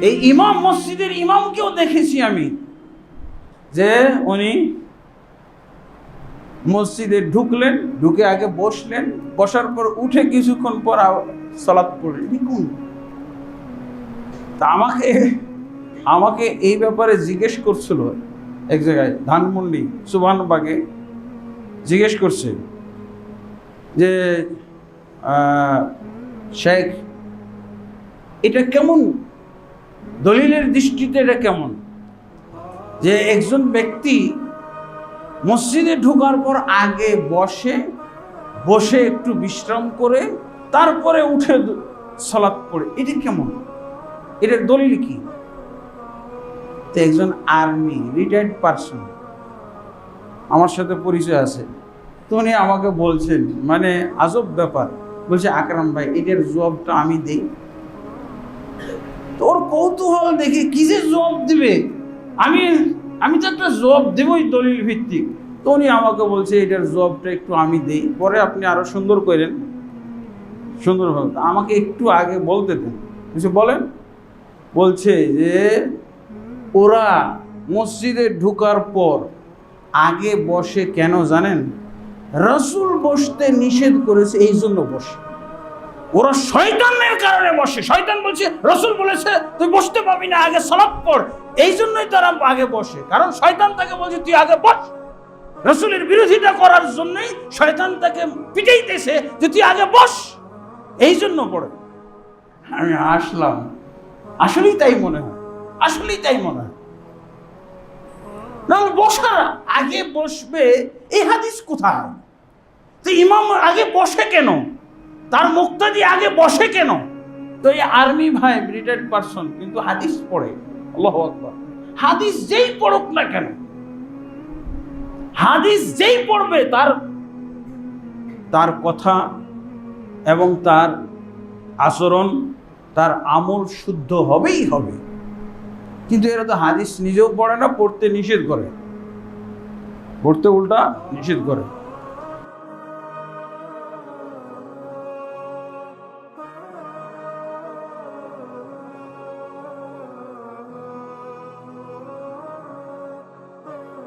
এই ইমাম, মসজিদের ইমামকেও দেখেছি আমি যে উনি মসজিদে ঢুকলেন, ঢুকে আগে বসলেন, বসার পর উঠে কিছুক্ষণ পর সালাত পড়লেন। দেখুন, তা আমাকে এই ব্যাপারে জিজ্ঞেস করছিল এক জায়গায়, ধানমন্ডি সুবহানবাগে জিজ্ঞেস করছে যে শেখ, এটা কেমন, দলিলের দৃষ্টিতে এটা কেমন যে একজন ব্যক্তি মসজিদে ঢোকার পর আগে বসে একটু বিশ্রাম করে তারপরে উঠে সালাত পড়ে, এটা কেমন, এটার দলিল কি? তো একজন আর্মি রিটায়ার্ড পারসন আমার সাথে পরিচয় আছে, তো উনি আমাকে বলছেন, মানে আজব ব্যাপার, বলছে আকরাম ভাই এটার জবাবটা আমি দেই। তোর কৌতূহল দেখে কি যে জবাব দিবে, আমি তো একটা জবাব দেবই দলিল ভিত্তিক। তো উনি আমাকে বলছে এটার জবাবটা একটু আমি দেই, পরে আপনি আরো সুন্দর করেন, সুন্দরভাবে। আমাকে একটু আগে বলতে দেন। বলেন। বলছে যে ওরা মসজিদে ঢোকার পর আগে বসে কেন জানেন? রাসূল বসতে নিষেধ করেছে, এই জন্য বসে। ওরা শয়তানের কারণে বসে। শয়তান বলছে রাসূল বলেছে তুই বসতে পাবি না, আগে সালাত পড়, এই জন্যই তারা আগে বসে। কারণ শয়তান তাকে বলছে তুই আগে বস। রাসূলের বিরোধিতা করার জন্যই শয়তান তাকে পিটাইতেছে যে তুই আগে বস, এই জন্য পড়ে। আমি আসলাম, আসলেই তাই মনে হয়, আসলেই তাই মনে হয়। না বসার আগে বসবে, এই হাদিস কোথায়? তো ইমাম আগে বসে কেন? তার মুক্তাদি আগে বসে কেন? তো এই আর্মি ভাই রিটায়ার্ড পারসন কিন্তু হাদিস পড়ে। আল্লাহু আকবার। হাদিস যেই পড়ুক না কেন, হাদিস যেই পড়বে তার কথা এবং তার আচরণ, তার আমল শুদ্ধ হবেই হবে। কিন্তু এরা তো হাদিস নিজেও পড়ে না, পড়তে নিষেধ করে, পড়তে উল্টা নিষেধ করে।